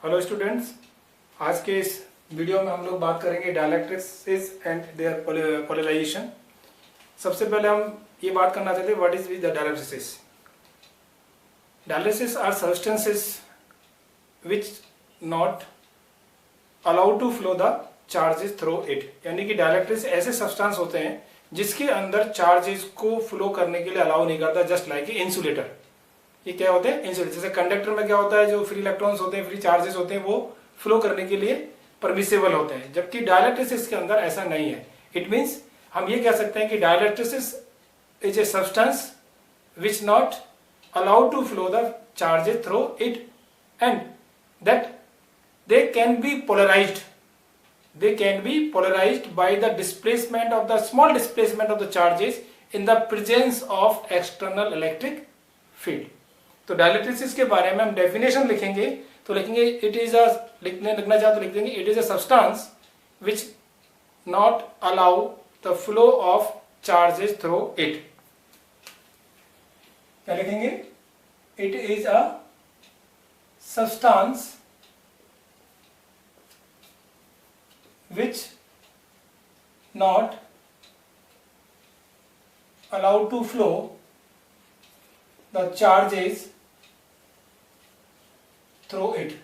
Hello students, आज के इस वीडियो में हम लोग बात करेंगे डाइलेक्ट्रिक्स एंड देयर पोलराइजेशन। सबसे पहले हम ये बात करना चाहते हैं what is the dielectrics. Dielectrics are substances which not allow to flow the charges through it, यानी कि डाइलेक्ट्रिक्स ऐसे सब्सटेंस होते हैं जिसके अंदर चार्जेस को फ्लो करने के लिए अलाउ नहीं करता, जस्ट लाइक इंसुलेटर। ये क्या होते हैं? इंसुलेटर। जैसे कंडक्टर में क्या होता है, जो फ्री इलेक्ट्रॉन्स होते हैं, फ्री चार्जेस होते हैं, वो फ्लो करने के लिए परमिसेबल होते हैं, जबकि डाइलेक्ट्रिक्स के अंदर ऐसा नहीं है। इट मींस हम ये कह सकते हैं कि dielectrics is a substance which not allow to flow the charges through it and that they can be polarized by the displacement of the small displacement of the charges in the presence of external electric field। तो dielectrics के बारे में हम definition लिखेंगे तो लिखेंगे it is a, लिखना चाहे तो लिख देंगे it is a substance which not allow the flow of charges through it. क्या लिखेंगे? It is a substance which not allowed to flow the charges through it,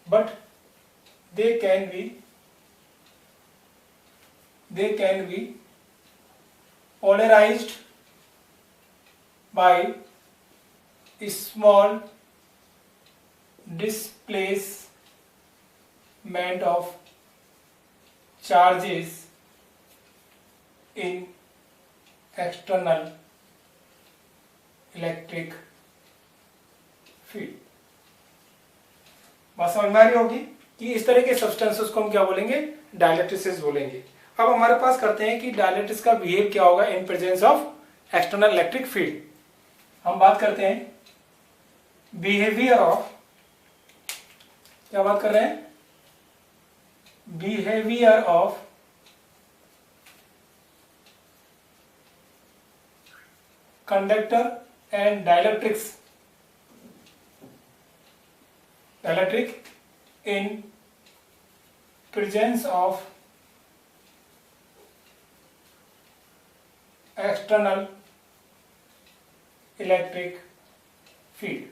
but they can be polarized by small displacement of charges in external electric field। बात समझ में आ रही होगी कि इस तरह के सब्सटेंसेस को हम क्या बोलेंगे? डाइलेक्ट्रिक्स बोलेंगे। अब हमारे पास करते हैं कि डाइलेक्ट्रिक्स का बिहेव क्या होगा इन presence of external electric field. हम बात करते हैं बिहेवियर ऑफ, क्या बात कर रहे हैं? Behavior of conductor and dielectric in presence of external electric field।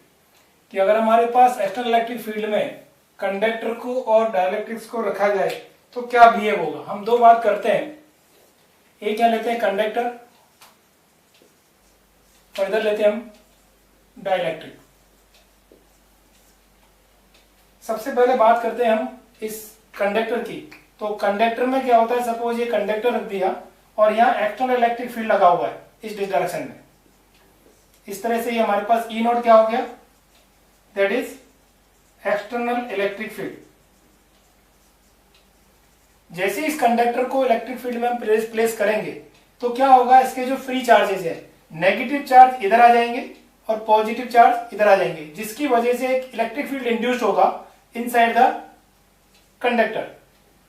कि अगर हमारे पास एक्सटर्नल इलेक्ट्रिक फील्ड में कंडक्टर को और डाइलेक्ट्रिक्स को रखा जाए तो क्या बिहेव होगा। हम दो बात करते हैं, एक क्या लेते हैं? कंडक्टर, और इधर लेते हैं हम डाइलेक्ट्रिक। सबसे पहले बात करते हैं हम इस कंडक्टर की। तो कंडक्टर में क्या होता है, सपोज ये कंडक्टर रख दिया और यहाँ एक्सटर्नल इलेक्ट्रिक फील्ड लगा हुआ है इस डायरेक्शन में। इस तरह से ये हमारे पास ई नोट क्या हो गया? That is external electric field. जैसे इस कंडक्टर को इलेक्ट्रिक फील्ड में हम प्लेस करेंगे तो क्या होगा? इसके जो फ्री चार्जेस है, नेगेटिव चार्ज इधर आ जाएंगे और पॉजिटिव चार्ज इधर आ जाएंगे, जिसकी वजह से एक इलेक्ट्रिक फील्ड इंड्यूस्ड होगा inside the conductor.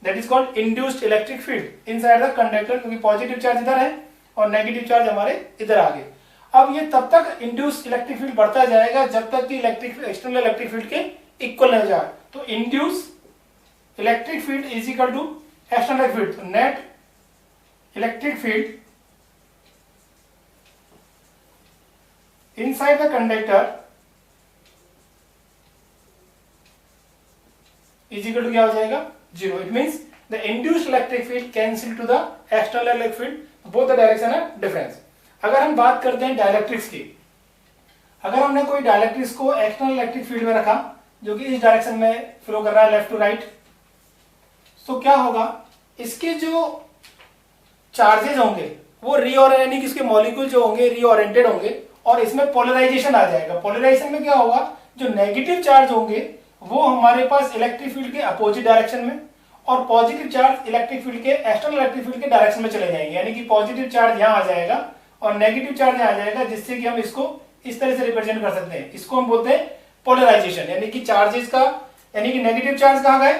That is called induced electric field inside the conductor, क्योंकि पॉजिटिव चार्ज इधर है और नेगेटिव चार्ज हमारे इधर आ गए। अब ये तब तक इंड्यूस्ड इलेक्ट्रिक फील्ड बढ़ता जाएगा जब तक कि एक्सटर्नल इलेक्ट्रिक फील्ड के इक्वल नहीं जाए। तो induce electric field is equal to external field. तो net electric field inside the conductor is equal to क्या हो जाएगा? 0। It means the induced electric field cancel to the external electric field, both the direction है difference. अगर हम बात करते हैं डाइलेक्ट्रिक्स की, अगर हमने कोई डाइलेक्ट्रिक्स को एक्सटर्नल इलेक्ट्रिक फील्ड में रखा जो कि इस डायरेक्शन में फ्लो कर रहा है, लेफ्ट टू राइट, तो क्या होगा? इसके जो चार्जेस होंगे वो यानी कि इसके मॉलिक्यूल जो होंगे रीओरिएंटेड होंगे और इसमें पोलराइजेशन आ जाएगा। पोलराइजेशन में क्या होगा? जो नेगेटिव चार्ज होंगे वो हमारे पास इलेक्ट्रिक फील्ड के अपोजिट डायरेक्शन में और पॉजिटिव चार्ज इलेक्ट्रिक फील्ड के एक्सटर्नल इलेक्ट्रिक फील्ड के डायरेक्शन में चले जाएंगे। यानी कि पॉजिटिव चार्ज यहां आ जाएगा और नेगेटिव चार्ज यहां आ जाएगा, जिससे कि हम इसको इस तरह से रिप्रेजेंट कर सकते हैं। इसको हम बोलते हैं पोलराइजेशन, यानी कि चार्जेस का, यानी कि नेगेटिव चार्ज कहां गए?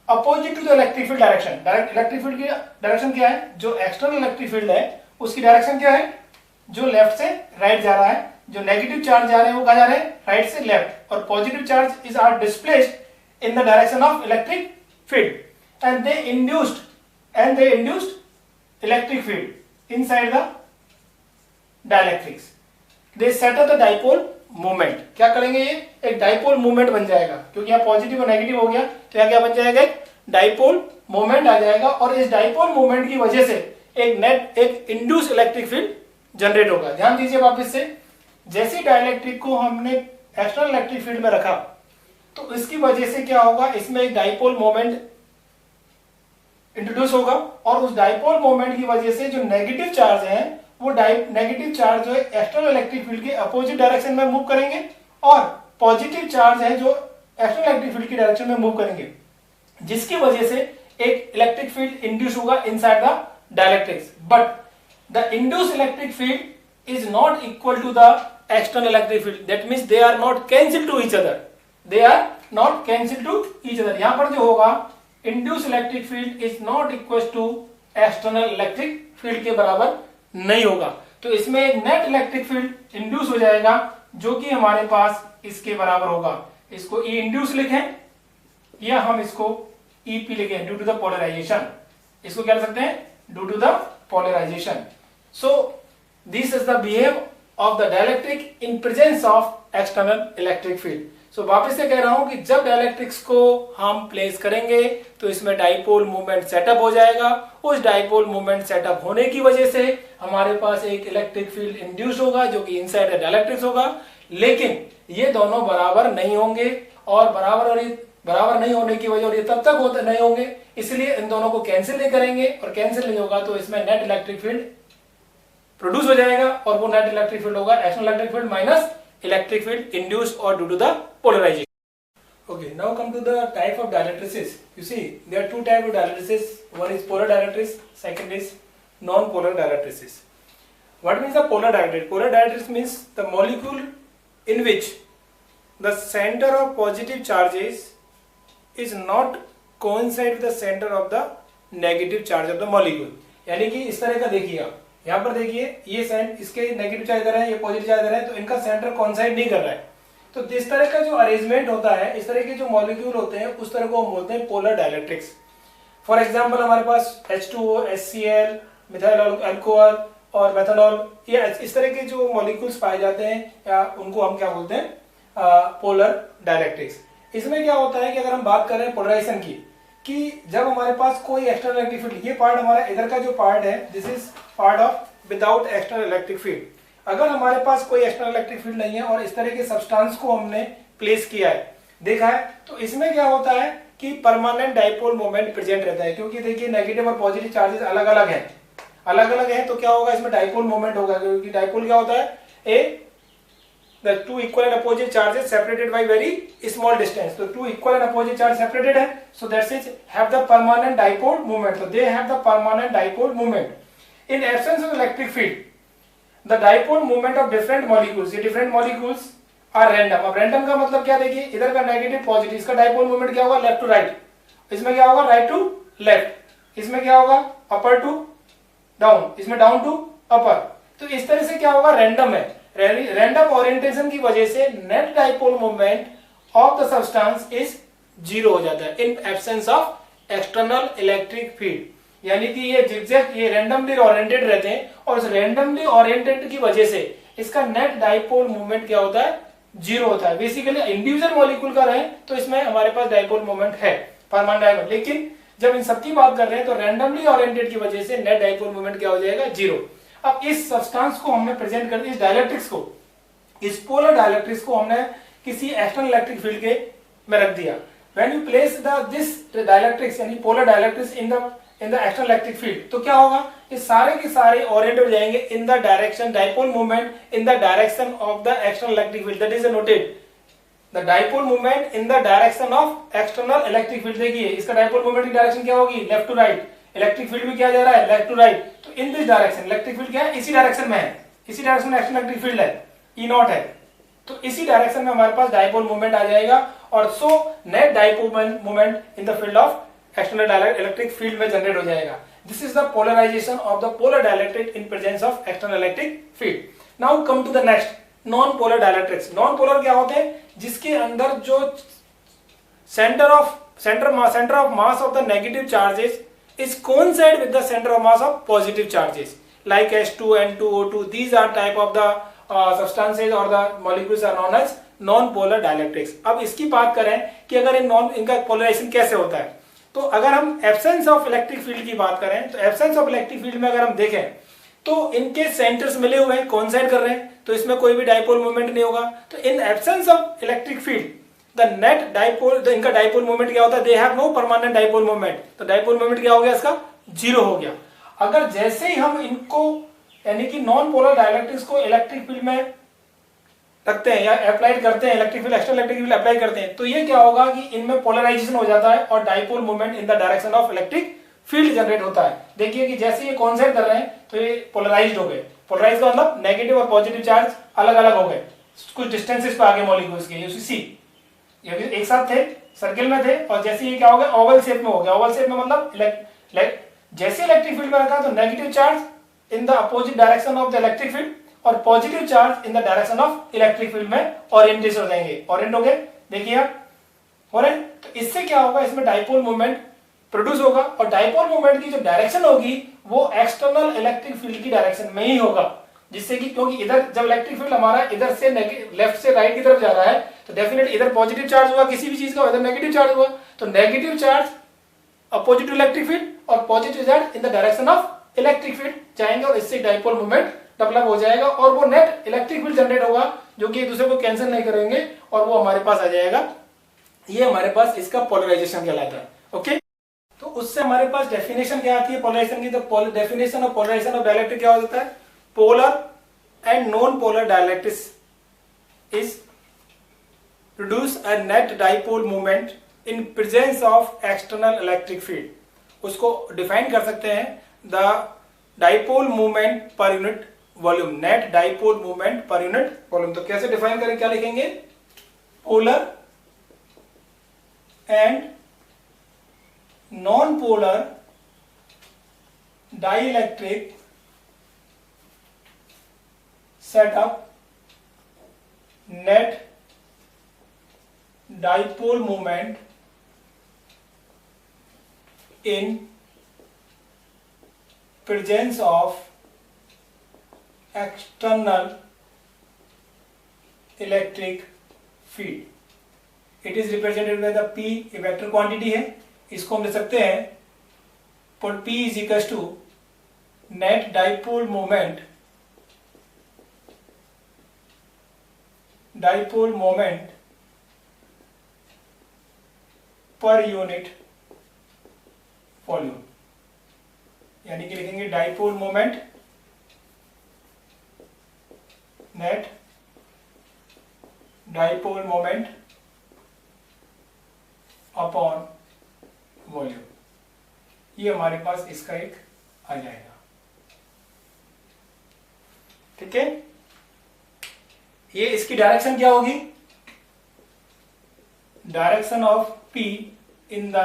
Opposite to the electric field direction. Direct electric field की डायरेक्शन क्या है? जो एक्सटर्नल इलेक्ट्रिक फील्ड है उसकी डायरेक्शन क्या है? जो लेफ्ट से राइट जा रहा है, जो नेगेटिव चार्ज जा रहे हैं वो कहाँ जा रहे हैं, राइट से लेफ्ट, और positive charge is are displaced in the direction of electric field and they induced electric field inside the dielectrics. They set up the dipole movement. क्या करेंगे, ये एक डाइपोल मूवमेंट बन जाएगा, क्योंकि यहाँ पॉजिटिव और नेगेटिव हो गया तो यहाँ क्या बन जाएगा, एक डाइपोल मूवमेंट आ जाएगा, और इस डाइपोल मूवमेंट की वजह से एक इंड्यूस इलेक्ट्रिक फील्ड जनरेट होगा। ध्यान दीजिए वापस से, जैसे डाइलेक्ट्रिक को हमने एक्सटर्नल इलेक्ट्रिक फील्ड में रखा तो इसकी वजह से क्या होगा, इसमें एक डाइपोल मोमेंट इंट्रोड्यूस होगा, और उस डाइपोल मोमेंट की वजह से जो नेगेटिव चार्ज है वो नेगेटिव चार्ज जो है एक्सटर्नल इलेक्ट्रिक फील्ड के अपोजिट डायरेक्शन में मूव करेंगे, और पॉजिटिव चार्ज है जो एक्सटर्नल इलेक्ट्रिक फील्ड की डायरेक्शन में मूव करेंगे, जिसकी वजह से एक इलेक्ट्रिक फील्ड इंड्यूस होगा inside the dielectrics. But the induce electric field is not equal to the external electric field, that means they are not cancel to each other, they are not cancel to each other. यहां पर जो होगा, induce electric field is not equal to external electric field के बराबर नहीं होगा, तो इसमें एक नेट इलेक्ट्रिक फील्ड इंड्यूस हो जाएगा जो कि हमारे पास इसके बराबर होगा। इसको ई इंड्यूस लिखें या हम इसको ईपी लिखें, ड्यू टू द पोलराइजेशन। इसको क्या लिख सकते हैं, due to the polarisation. So this is the behave of the dielectric in presence of external electric field. So वापस से कह रहा हूं कि जब डाइलेक्ट्रिक्स को हम प्लेस करेंगे तो इसमें डाइपोल मूवमेंट सेटअप हो जाएगा। उस डाइपोल मूवमेंट सेटअप होने की वजह से हमारे पास एक इलेक्ट्रिक फील्ड इंड्यूस होगा जो कि इनसाइड द डाइलेक्ट्रिक्स होगा, लेकिन ये दोनों बराबर नहीं होंगे, और बराबर नहीं होने की वजह, और ये तब तक होते नहीं होंगे, इसलिए इन दोनों को कैंसिल नहीं करेंगे, और कैंसिल नहीं होगा तो इसमें नेट इलेक्ट्रिक फील्ड प्रोड्यूस हो जाएगा, और वो नेट इलेक्ट्रिक फील्ड होगा external electric field minus electric field induced or due to the polarization. Okay, now come to the type of dielectrics. You see, there are two types of dielectrics. One is polar dielectrics, second is non-polar dielectrics. What means the polar dielectric? Polar dielectrics means the molecule in which the center of positive charges is not coincide with the center of the negative charge of the molecule. यानी कि इस तरह का देखिए आप, यहाँ पर देखिए ये सेंट, इसके नेगेटिव चार्ज इधर है, ये पॉजिटिव चार्ज इधर है, तो इनका सेंटर कॉन्साइड नहीं कर रहा है। तो इस तरह का जो अरेंजमेंट होता है, इस तरह के जो मॉलिक्यूल होते हैं, उस तरह को हम बोलते हैं पोलर डाइलेक्ट्रिक्स। फॉर एग्जांपल हमारे पास H2O, HCl, मिथाइल अल्कोहल और मेथनॉल, ये इस तरह के जो मॉलिक्यूल्स पाए जाते हैं, या उनको हम क्या बोलते हैं, पोलर डाइलेक्ट्रिक्स। इसमें क्या होता है कि अगर हम बात करें पोलराइजेशन की, कि जब हमारे पास कोई एक्सटर्नल इलेक्ट्रिक फील्ड, ये पार्ट हमारा इधर का जो पार्ट है, this is part of without external electric field. अगर हमारे पास कोई एक्सटर्नल इलेक्ट्रिक फील्ड नहीं है और इस तरह के सब्सटेंस को हमने प्लेस किया है, देखा है, तो इसमें क्या होता है कि परमानेंट डाइपोल मोमेंट प्रेजेंट रहता है, क्योंकि देखिए नेगेटिव और पॉजिटिव चार्जेस अलग अलग हैं, तो क्या होगा, इसमें डाइपोल मोमेंट होगा, क्योंकि डाइपोल क्या होता है, the two equal and opposite charges separated by very small distance. So two equal and opposite charges separated है, so that is have the permanent dipole moment. So they have the permanent dipole moment. In absence of electric field, the dipole moment of different molecules, ये different molecules are random. अब random का मतलब क्या, देखिए इधर का negative positive, इसका dipole moment क्या होगा, लेफ्ट टू राइट, इसमें क्या होगा, राइट टू लेफ्ट, इसमें क्या होगा, अपर टू डाउन, इसमें डाउन टू अपर। तो इस तरह से क्या होगा, रैंडम है। रैंडम ओरिएंटेशन की वजह से net dipole moment of the substance is zero हो जाता है इन absence of external electric field. यानी कि ये जिगजैग, ये रैंडमली ओरिएंटेड रहते हैं, और उस रैंडमली ओरिएंटेड की वजह से इसका नेट डाइपोल मोमेंट क्या होता है, जीरो होता है। बेसिकली इंडिविजुअल मॉलिक्यूल का रहे तो इसमें हमारे पास डाइपोल मोमेंट है, परमानेंट डाइपोल, लेकिन जब इन सबकी बात कर रहे हैं तो रैंडमली ओरिएंटेड की वजह से नेट डाइपोल मोमेंट क्या हो जाएगा, जीरो। अब इस सब्सटेंस को हमने प्रेजेंट कर दिया, इस डाइलेक्ट्रिक्स को, इस पोलर डाइलेक्ट्रिक्स को हमने किसी एक्सटर्नल इलेक्ट्रिक फील्ड के में रख दिया। When you place this dielectrics यानी polar dielectrics in the external electric field, तो क्या होगा, ये सारे के सारे ओरिएंटेड हो जाएंगे in the direction, dipole movement in the direction of the external electric field, that is noted the dipole movement in the direction of external electric field. देखिए इसका डाइपोल मूवमेंट की डायरेक्शन क्या होगी, left to right, electric field भी क्या जा रहा है, लेफ्ट टू राइट, तो in this direction electric field क्या है, इसी डायरेक्शन में है, इसी डायरेक्शन में एक्सटर्नल इलेक्ट्रिक फील्ड है, ई नॉट है, तो इसी डायरेक्शन में हमारे पास डाइपोल मूवमेंट आ जाएगा, और so net dipole movement in the field of external electric field में जनरेट हो जाएगा। This is the polarisation of the polar dielectric in presence of external electric field. Now come to the next, non polar dielectrics. Non polar क्या होते हैं? जिसके अंदर जो centre of mass of the negative charges is coincide with the center of mass of positive charges like H2, N2, O2. These are type of the substances or the molecules are known as non-polar dielectrics. अब इसकी बात करें कि अगर इनका polarisation कैसे होता है, तो अगर हम एब्सेंस ऑफ इलेक्ट्रिक फील्ड की बात करें तो एब्सेंस ऑफ इलेक्ट्रिक फील्ड में अगर हम देखें तो इनके सेंटर्स मिले हुए हैं, कोइंसाइड कर रहे हैं, तो इसमें कोई भी डाइपोल मूवमेंट नहीं होगा। तो in absence of electric field the net dipole, इनका डाइपोल मोमेंट क्या होता है? They have no permanent dipole moment. तो डाइपोल मोमेंट क्या हो गया? इसका जीरो हो गया। अगर जैसे ही हम इनको यानी कि नॉन पोलर डाइलेक्ट्रिक्स को इलेक्ट्रिक फील्ड में रखते हैं या अप्लाई करते हैं, electric field, extra electric field apply करते हैं, तो ये क्या होगा कि इनमें पोलराइजेशन हो जाता है और dipole moment in the direction of electric field generate होता है। देखिए कि जैसे ये कॉन्सेंट कर रहे हैं तो ये पोलराइज्ड हो गए। पोलराइज का मतलब नेगेटिव और पॉजिटिव चार्ज अलग अलग हो गए, कुछ डिस्टेंसेस पे आगे मॉलिक्यूल्स के। सी ये भी एक साथ थे, सर्किल में थे, और जैसे ये क्या हो गया? ओवल शेप में हो गया। ओवल शेप में मतलब जैसे इलेक्ट्रिक फील्ड में रखा तो negative charge in the opposite direction of the electric field और positive charge in the direction of electric field में ओरिएंटेशन हो जाएंगे। ओरिएंट हो गए, देखिए आप हो रहे। तो इससे क्या होगा? इसमें डाइपोल मूवमेंट प्रोड्यूस होगा और डाइपोल मूवमेंट की जो डायरेक्शन होगी वो एक्सटर्नल इलेक्ट्रिक फील्ड की डायरेक्शन में ही होगा, जिससे कि क्योंकि इधर जब इलेक्ट्रिक फील्ड हमारा इधर से लेफ्ट से राइट की तरफ जा रहा है तो डेफिनेट इधर पॉजिटिव चार्ज हुआ किसी भी चीज का, इधर नेगेटिव चार्ज हुआ, तो negative charge opposite to electric field और positive charge in the direction of electric field जाएंगे और इससे डाइपोल मूवमेंट डेवलप हो जाएगा और वो नेट इलेक्ट्रिक फील्ड जनरेट होगा जो कि एक दूसरे को कैंसिल नहीं करेंगे और वो हमारे पास आ जाएगा। ये हमारे पास इसका पोलराइजेशन कहलाता है। ओके, तो उससे हमारे पास डेफिनेशन क्या आती है पोलराइजेशन की? तो definition of polarization of dielectric क्या होता है? Polar and non-polar dielectrics is produce a net dipole moment in presence of external electric field. उसको डिफाइन कर सकते हैं the dipole movement per unit volume, net dipole movement per unit volume. तो कैसे define करें, क्या लिखेंगे? Polar and non polar dielectric set up net dipole moment in presence of external electric field. It is represented by the P, ये vector quantity है, इसको हम लिख सकते हैं पर P is equals to net dipole moment per unit volume, यानी कि लिखेंगे dipole moment net dipole moment upon volume. ये हमारे पास इसका एक आ जाएगा। ठीक है, ये इसकी डायरेक्शन क्या होगी? Direction of P in the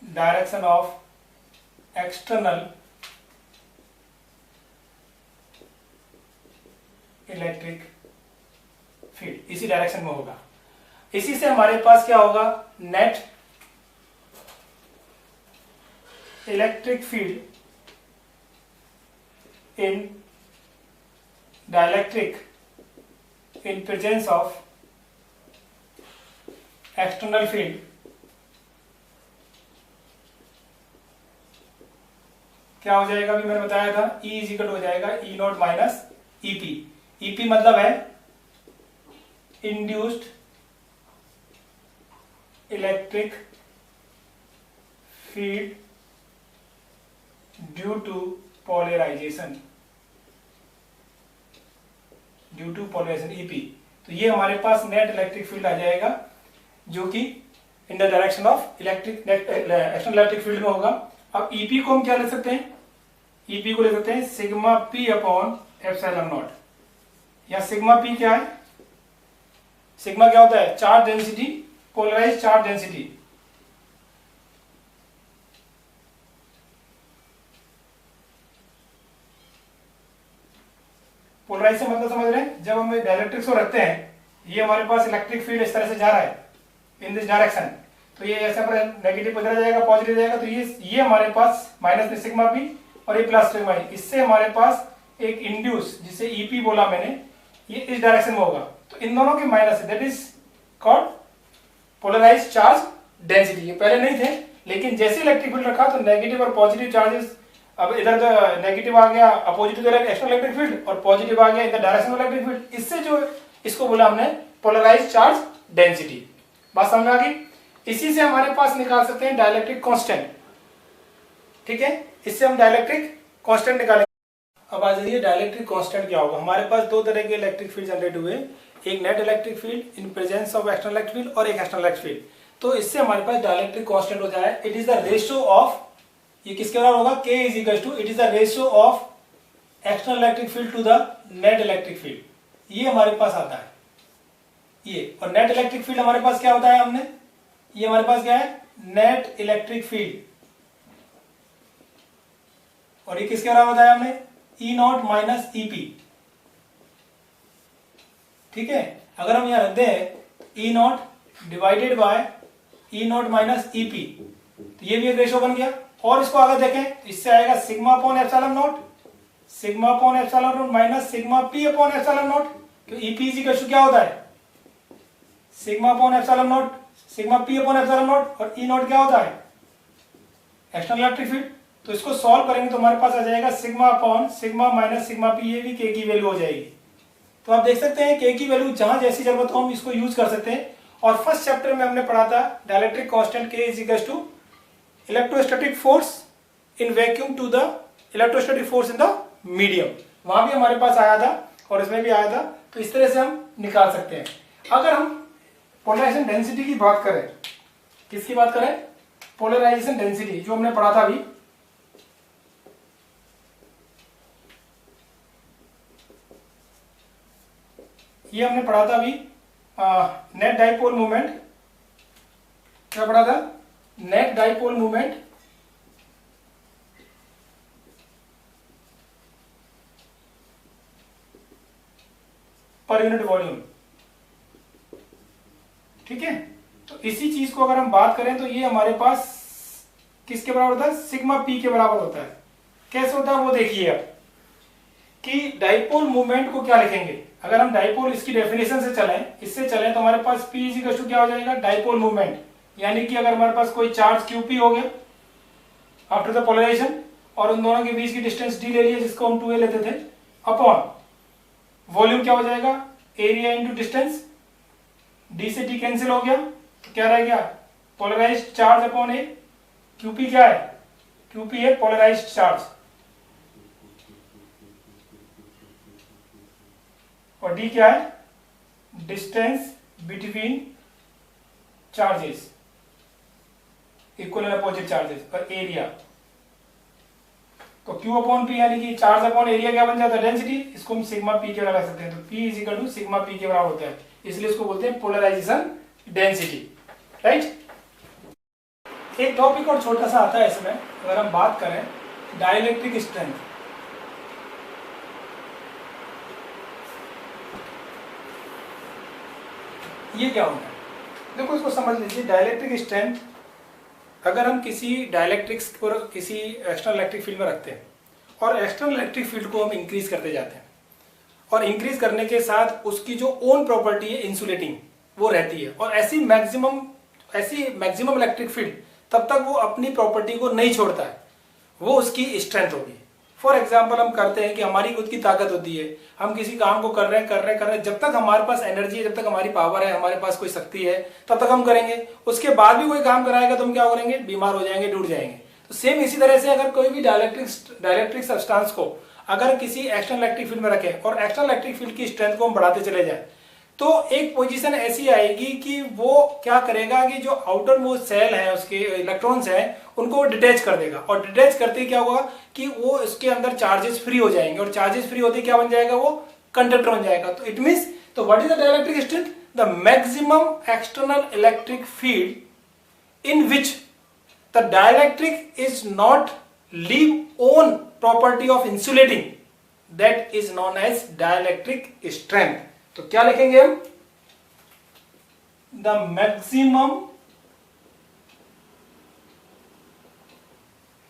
direction of external electric field, इसी डायरेक्शन में होगा। इसी से हमारे पास क्या होगा? Net electric field in dielectric in presence of external field क्या हो जाएगा? अभी मैंने बताया था E इज इक्वल हो जाएगा E naught minus EP। EP मतलब है induced electric field due to polarization, due to polarization EP। तो ये हमारे पास नेट इलेक्ट्रिक फील्ड आ जाएगा जो कि in the direction of electric external electric field में होगा। अब EP को हम क्या लिख सकते हैं? EP को लिख सकते हैं sigma P upon epsilon naught, या सिग्मा P क्या है? सिग्मा क्या होता है? Charge density, polarize charge density. Polarize polarize से मतलब समझ रहे हैं, जब हम डाइलेक्ट्रिक्स को रखते हैं, ये हमारे पास इलेक्ट्रिक फील्ड इस तरह से जा रहा है इन दिस डायरेक्शन, तो ये ऐसे पर नेगेटिव पर चला जाएगा, पॉजिटिव जाएगा, तो ये हमारे पास माइनस में सिग्मा पी और ये प्लस सिग्मा ई, इससे हमारे पास एक इंड्यूस जिसे ईपी बोला मैंने, ये इस डायरेक्शन में होगा, तो इन दोनों के minus, that is called polarized charge density. ये पहले नहीं थे, लेकिन जैसे इलेक्ट्रिक फील्ड रखा तो नेगेटिव और पॉजिटिव चार्जेस, अब इधर तो नेगेटिव आ गया opposite to the external electric field और पॉजिटिव आ गया in the direction of electric field, इससे जो इसको बोला हमने पोलराइज्ड चार्ज डेंसिटी। बात समझ आ गई? इसी से हमारे पास निकाल सकते हैं डाइलेक्ट्रिक कांस्टेंट, ठीक है, इससे हम डाइलेक्ट्रिक कांस्टेंट निकालेंगे। अब आ जाइए डाइलेक्ट्रिक कांस्टेंट क्या होगा। हमारे पास दो तरह के इलेक्ट्रिक फील्ड जनरेट हुए, एक net electric field in presence of external electric field और एक एक्सटर्नल इलेक्ट्रिक फील्ड, तो इससे हमारे पास डाइलेक्ट्रिक कांस्टेंट हो जाए, it is the ratio of, ये किसके बराबर होगा, K is equal to, it is the ratio of external electric field to the net electric field, ये हमारे पास आता है ये। और नेट इलेक्ट्रिक फील्ड हमारे पास क्या होता है, हमने ये हमारे पास क्या है, नेट इलेक्ट्रिक फील्ड, और ये किसके बराबर बताया हमने, E नॉट माइनस ईपी, ठीक है। अगर हम यहां रख दें E not divided by E naught minus EP, तो ये भी एक रेशियो बन गया। और इसको आगे देखें, इससे आएगा sigma upon epsilon not, sigma upon epsilon not minus sigma P upon epsilon not, तो ईपी इज इक्वल टू क्या होता है, sigma upon epsilon not, sigma P upon epsilon not, और ई नॉट क्या होता है, एक्सटर्नल इलेक्ट्रिक फील्ड। तो इसको सॉल्व करेंगे तो हमारे पास आ जाएगा sigma upon sigma minus sigma P, ये भी के की वैल्यू हो जाएगी। तो आप देख सकते हैं के की वैल्यू जहां जैसी जरूरत हो हम इसको यूज कर सकते हैं। और फर्स्ट चैप्टर में हमने पढ़ा था dielectric constant K is equal to electrostatic force in vacuum to the electrostatic force in the medium, वहां भी हमारे पास आया था और इसमें भी आया था। तो इस तरह से हम निकाल सकते हैं। अगर हम पोलराइजेशन डेंसिटी की बात करें, किसकी बात करें, पोलराइजेशन डेंसिटी जो हमने पढ़ा था अभी, ये हमने पढ़ा था अभी नेट डाइपोल मोमेंट, क्या पढ़ा था, net dipole moment per unit volume, ठीक है। तो इसी चीज को अगर हम बात करें तो ये हमारे पास किसके बराबर होता है, सिग्मा पी के बराबर होता है। कैसे होता है वो देखिए आप, कि डाइपोल मूवमेंट को क्या लिखेंगे, अगर हम डाइपोल इसकी डेफिनेशन से चलें, इससे चलें तो हमारे पास P इज इक्वल टू क्या हो जाएगा, डाइपोल मूवमेंट, यानी कि अगर हमारे पास कोई चार्ज QP हो गया आफ्टर द पोलराइजेशन और उन दोनों के बीच की डिस्टेंस D ले लिया जिसको हम 2a लेते थे, अपॉन वॉल्यूम क्या हो जाएगा, एरिया इंटू डिस्टेंस, D से D कैंसिल हो गया तो क्या रह गया, polarized charge upon A, QP क्या है, QP है पोलराइज्ड चार्ज, और D क्या है, distance between charges, equal and opposite charges, और एरिया, तो Q अपॉन P यानी कि चार्ज अपॉन एरिया क्या बन जाता है, डेंसिटी, इसको हम सिग्मा P के बराबर रख सकते हैं। तो P is equal to sigma P के बराबर होता है, इसलिए इसको बोलते हैं पोलराइजेशन डेंसिटी, राइट। एक टॉपिक और छोटा सा आता है इसमें, अगर हम बात करें डाइलेक्ट्रिक स्ट्रेंथ, ये क्या होता है, देखो इसको समझ लीजिए। डाइलेक्ट्रिक स्ट्रेंथ, अगर हम किसी डाइलेक्ट्रिक्स को किसी एक्सटर्नल इलेक्ट्रिक फील्ड में रखते हैं और एक्सटर्नल इलेक्ट्रिक फील्ड को हम इंक्रीज करते जाते हैं, और इंक्रीज करने के साथ उसकी जो ओन प्रॉपर्टी है इंसुलेटिंग वो रहती है, और ऐसी मैक्सिमम इलेक्ट्रिक फील्ड तब तक वो अपनी प्रॉपर्टी को नहीं छोड़ता है, वो उसकी स्ट्रेंथ होगी। फॉर एग्जाम्पल हम करते हैं कि हमारी खुद की ताकत होती है, हम किसी काम को कर रहे हैं, जब तक हमारे पास एनर्जी है, जब तक हमारी पावर है, हमारे पास कोई शक्ति है, तब तक हम करेंगे। उसके बाद भी कोई काम कराएगा तो हम क्या करेंगे, बीमार हो जाएंगे, टूट जाएंगे। तो सेम इसी तरह से अगर कोई भी डाइलेक्ट्रिक सब्सटेंस को अगर किसी एक्सटर्नल इलेक्ट्रिक फील्ड में रखें और एक्सटर्नल इलेक्ट्रिक फील्ड की स्ट्रेंथ को हम बढ़ाते चले जाएं, तो एक पोजीशन ऐसी आएगी कि वो क्या करेगा कि जो आउटर मोस्ट सेल है, उसके इलेक्ट्रॉन्स हैं, उनको डिटैच कर देगा, और डिटैच करते क्या होगा कि वो इसके अंदर चार्जेस फ्री हो जाएंगे, और चार्जेस फ्री होते क्या बन जाएगा, वो कंडक्टर बन जाएगा। तो इट मींस, तो what is the dielectric strength, the maximum external electric field in which the dielectric is not leave own property of insulating, that is known as dielectric strength. तो क्या लिखेंगे हम? The maximum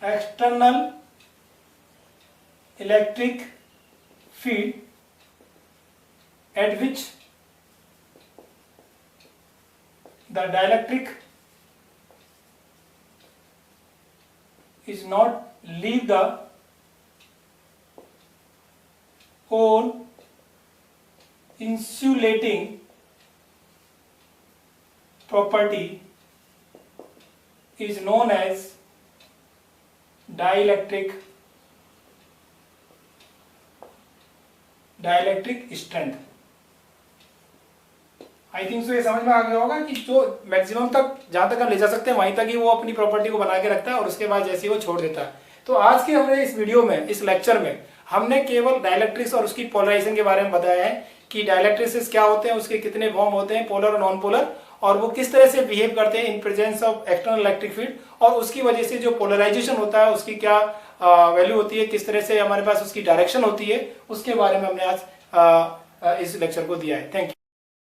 external electric field at which the dielectric is not leave the own insulating property is known as dielectric strength। I think so ये समझ में आ गया होगा कि जो मैक्सिमम तक जहां तक हम ले जा सकते हैं वहीं तक ही वो अपनी प्रॉपर्टी को बना के रखता है और उसके बाद जैसे ही वो छोड़ देता है। तो आज के हमने इस वीडियो में, इस लेक्चर में हमने केवल डाइलेक्ट्रिक्स और उसकी पोलराइजेशन के बारे में बताया है कि डाइलेक्ट्रिक्स क्या होते हैं, उसके कितने फॉर्म होते हैं, पोलर और नॉन पोलर, और वो किस तरह से बिहेव करते हैं इन presence of external electric field, और उसकी वजह से जो पोलराइजेशन होता है उसकी क्या वैल्यू होती है, किस तरह से हमारे पास उसकी डायरेक्शन होती है, उसके बारे में हमने आज इस लेक्चर को दिया है। Thank you.